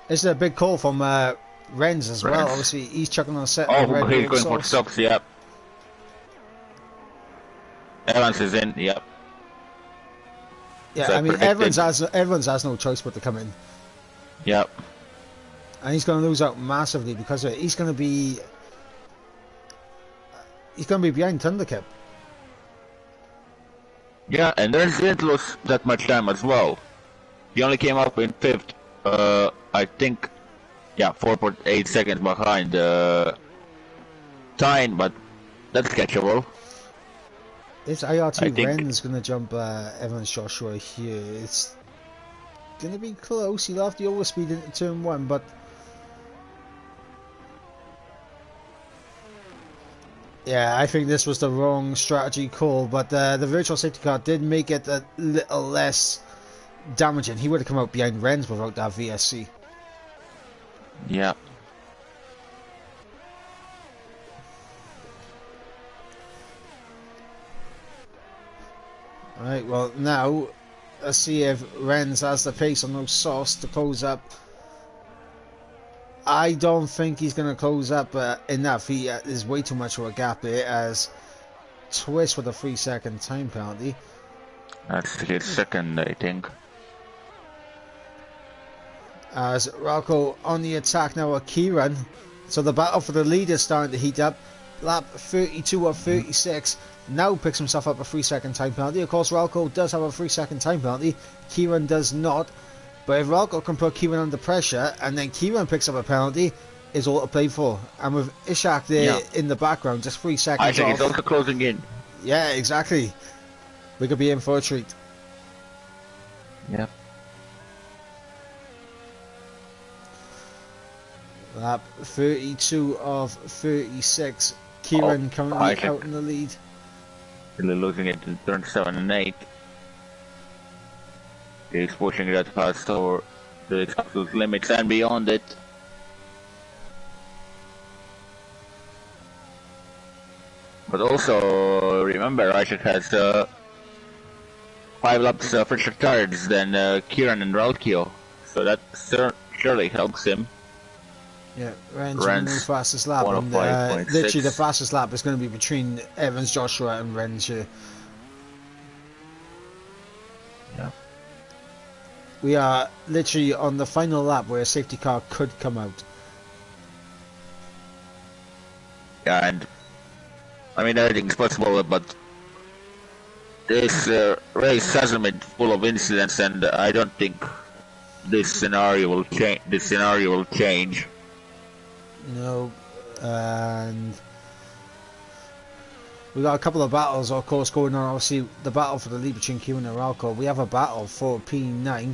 This is a big call from Renz as well. Obviously, he's chucking on a set of Red he's Bull going sauce. for socks, yep. Evans is in, yep. Yeah, so I mean, Evans has no choice but to come in. Yep. And he's going to lose out massively because of it. He's going to be behind Thundercap. Yeah, and Renz didn't lose that much time as well. He only came up in 5th. I think, yeah, 4.8 seconds behind Tyne, but that's catchable. It's IRT Ren's going to jump Evans Joshua here. It's going to be close. He'll have the overspeed into turn 1, but yeah, I think this was the wrong strategy call, but the virtual safety car did make it a little less damaging. He would have come out behind Renz without that VSC. Yeah. Alright, well now, let's see if Renz has the pace on those softs to close up. I don't think he's going to close up enough. There's way too much of a gap here as Twist with a 3-second time penalty. That's his second, I think. As Ralco on the attack now with Kieran. So the battle for the lead is starting to heat up. Lap 32 of 36 now picks himself up a 3-second time penalty. Of course, Ralco does have a 3-second time penalty. Kieran does not. But if Ralco can put Kieran under pressure and then Kieran picks up a penalty, is all to play for. And with Ishak there in the background, just 3 seconds I think off. he's also closing in. Yeah, exactly. We could be in for a treat. Yep. Lap 32 of 36. Kieran currently out in the lead. Really losing it in turn 7 and 8. He's pushing that fast over the absolute limits and beyond it. But also remember, Ishak has 5 laps fresher tires than Kieran and Ralkio, so that surely helps him. Yeah, Ren's the fastest lap, and literally the fastest lap is going to be between Evans, Joshua and Ren's here. Yeah. We are literally on the final lap where a safety car could come out. Yeah, and I mean everything's possible, but this race hasn't been full of incidents, and I don't think this scenario will change. No, and we got a couple of battles, of course, going on. Obviously, the battle for the lead between Kieran and Ralco. We have a battle for P9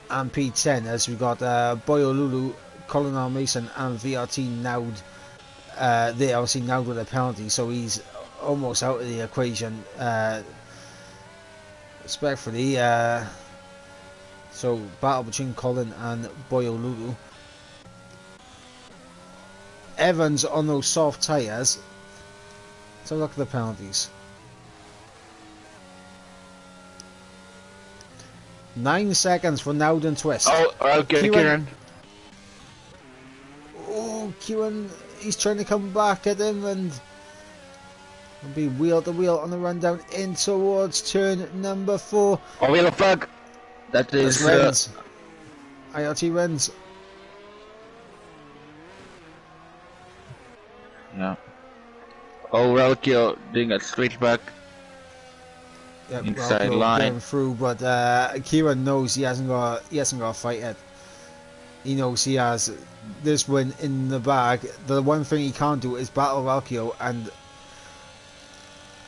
and P10 as we got Boyo Lulu, Colin R. Mason, and VRT Naud. They obviously Naud with a penalty, so he's almost out of the equation. Respectfully, so battle between Colin and Boyo Lulu. Evans on those soft tyres. So look at the penalties. 9 seconds for Naud Twist. Oh, okay, Kieran. Oh, Kieran, he's trying to come back at him and will be wheel to wheel on the run down in towards turn number 4. Oh, wheel of flag. That is Renz. IRT Renz. Yeah. Oh, Ralkio doing a switchback. Yep, inside Ralco line. going through, but Kieran knows he hasn't got a fight yet. He knows he has this win in the bag. The one thing he can't do is battle Ralkio and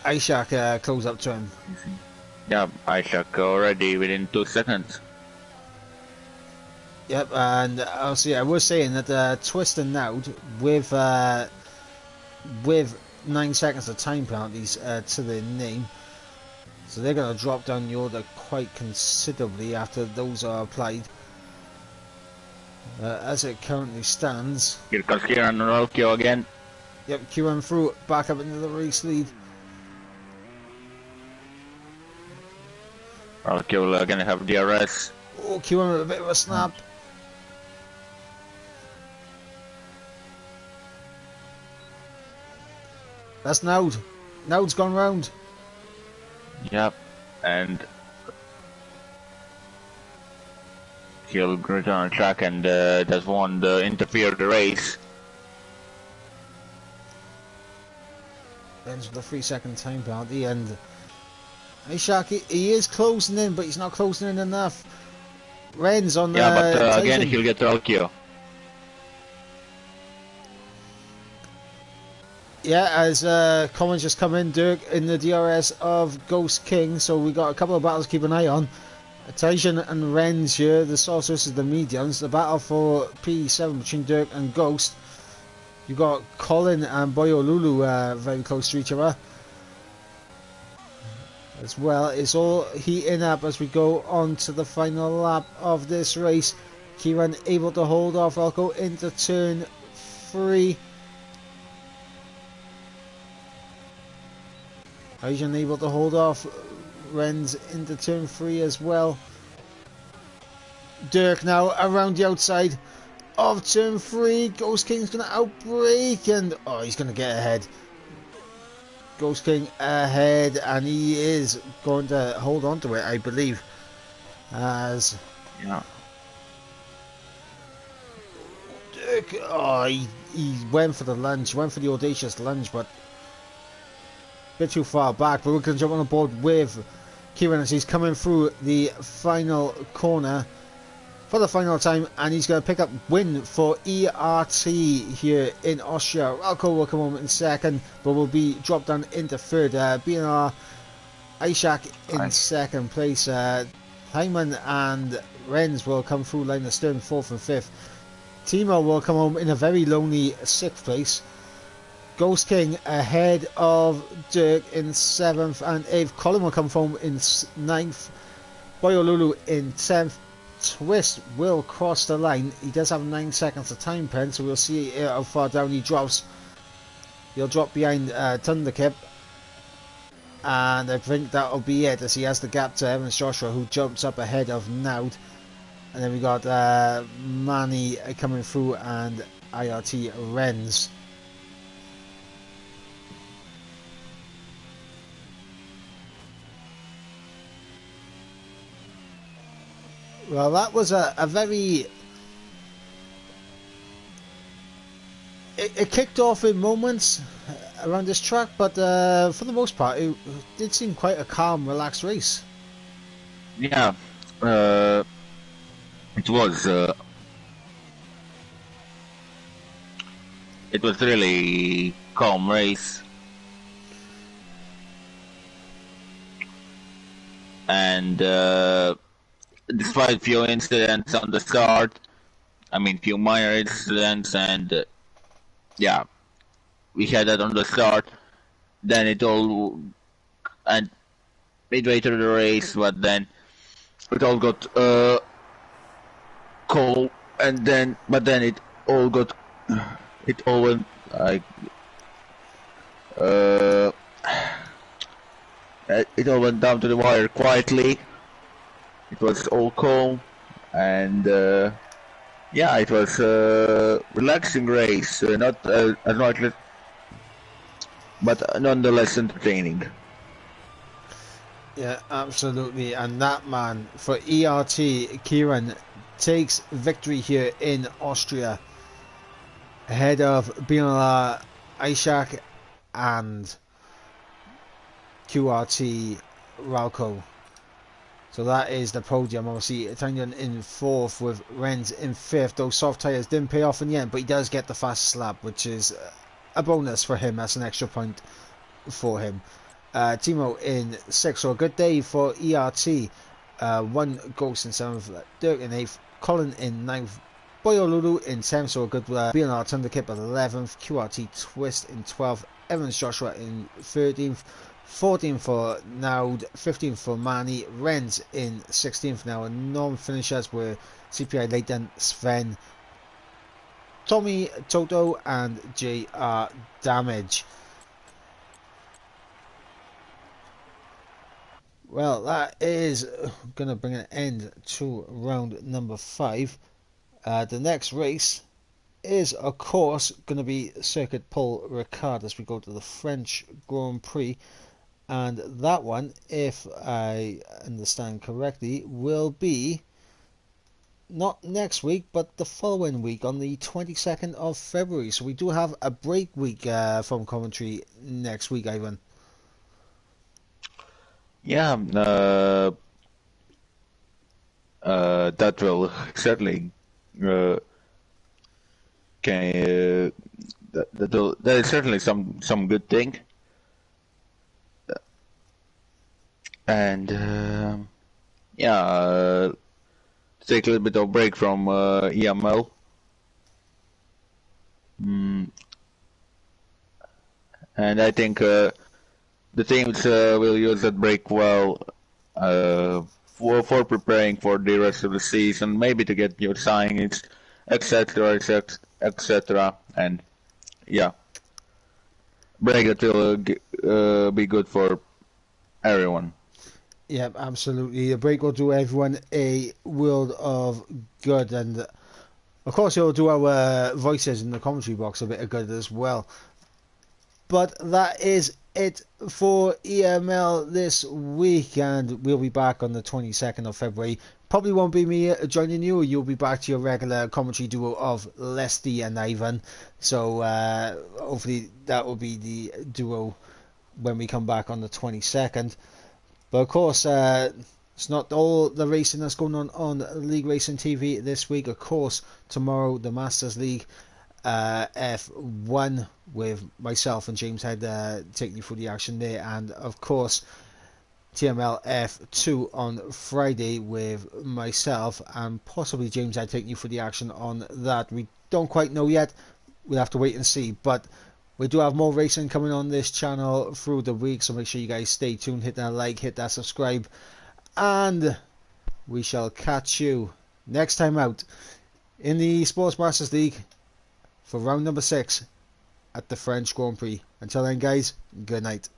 Ishak close up to him. Yeah, Ishak already within 2 seconds. Yep, and obviously I was saying that Twist and Naud with 9 seconds of time penalties to their name, so they're going to drop down the order quite considerably after those are applied. as it currently stands. Here comes Kieran Rolkio again. Yep, Kieran through back up into the race lead. Rolkio gonna have DRS. Oh, Kieran with a bit of a snap. That's Naud. Naud's gone round. Yep, and he'll return on track and does one interfere the race. Ends with a 3-second time penalty, and Ishak, he is closing in, but he's not closing in enough. Ren's on the but again he'll get Rolkio. Yeah, as comments just come in, Dirk in the DRS of Ghost King, so we got a couple of battles to keep an eye on. Tyson and Ren's here, the source versus the mediums. The battle for P7 between Dirk and Ghost. You got Colin and Boyo Lulu very close to each other. As well, it's all heating up as we go on to the final lap of this race. Kieran able to hold off. I'll go into turn 3. Asian able to hold off. Ren's into turn 3 as well. Dirk now around the outside of turn 3. Ghost King's going to outbrake, and oh, he's going to get ahead. Ghost King ahead, and he is going to hold on to it, I believe. As Dirk, oh, he went for the lunge, went for the audacious lunge, but a bit too far back. But we're going to jump on board with Kieran as he's coming through the final corner for the final time, and he's going to pick up win for ERT here in Austria. Ralco will come home in second, but will be dropped down into third. BNR Ishak in second place. Hyman and Renz will come through line of stern, fourth and fifth. Timo will come home in a very lonely sixth place. Ghost King ahead of Dirk in seventh and eighth. Colin will come home in ninth. Boyolulu in 10th. Twist will cross the line. He does have 9 seconds of time pen, so we'll see how far down he drops. He'll drop behind Thunderkip, and I think that'll be it, as he has the gap to Evans Joshua, who jumps up ahead of Naud. And then we got Manny coming through and IRT Renz. Well, that was a very... It kicked off in moments around this track, but for the most part, it did seem quite a calm, relaxed race. Yeah, it was. It was really calm race, and despite few incidents on the start, I mean few minor incidents, and yeah, we had that on the start. Then it all, and midway through the race, but then it all got cold, and then it all went like it all went down to the wire quietly. It was all calm, and yeah, it was a relaxing race, not as much, but nonetheless entertaining. Yeah, absolutely. And that man for ERT, Kieran, takes victory here in Austria ahead of Binala, Ishak and QRT Ralco. So that is the podium. Obviously, Italian in fourth with Renz in fifth. Those soft tyres didn't pay off in the end, but he does get the fast lap, which is a bonus for him. That's an extra point for him. Timo in sixth, so a good day for ERT. One Ghost in seventh, Dirk in eighth, Colin in ninth, Boyolulu in 10th, so a good BNR Thunderkip at 11th, QRT Twist in 12th, Evans Joshua in 13th, 14th for Naud, 15th for Manny, Renz in 16th now, and non-finishers were CPI Leighton, Sven, Tommy Toto and JR Damage. Well, that is going to bring an end to round number 5. The next race is, of course, going to be Circuit Paul Ricard as we go to the French Grand Prix. And that one, if I understand correctly, will be not next week, but the following week on the 22nd of February. So we do have a break week from commentary next week, Ivan. Yeah, that will certainly that is certainly some good thing. And yeah, take a little bit of break from EML. And I think the teams will use that break well for preparing for the rest of the season, maybe to get new signings, etc., etc. And yeah, break that will be good for everyone. Yeah, absolutely. The break will do everyone a world of good, and of course it will do our voices in the commentary box a bit of good as well. But that is it for EML this week, and we'll be back on the 22nd of February. Probably won't be me joining you. You'll be back to your regular commentary duo of Leslie and Ivan. So hopefully that will be the duo when we come back on the 22nd. But of course, it's not all the racing that's going on League Racing TV this week. Of course, tomorrow the Masters League F1 with myself and James Head taking you through the action there, and of course TML F2 on Friday with myself and possibly James Head taking you through the action on that. We don't quite know yet. We'll have to wait and see, but we do have more racing coming on this channel through the week, so make sure you guys stay tuned, hit that like, hit that subscribe, and we shall catch you next time out in the Esports Masters League for round number 6 at the French Grand Prix. Until then, guys, good night.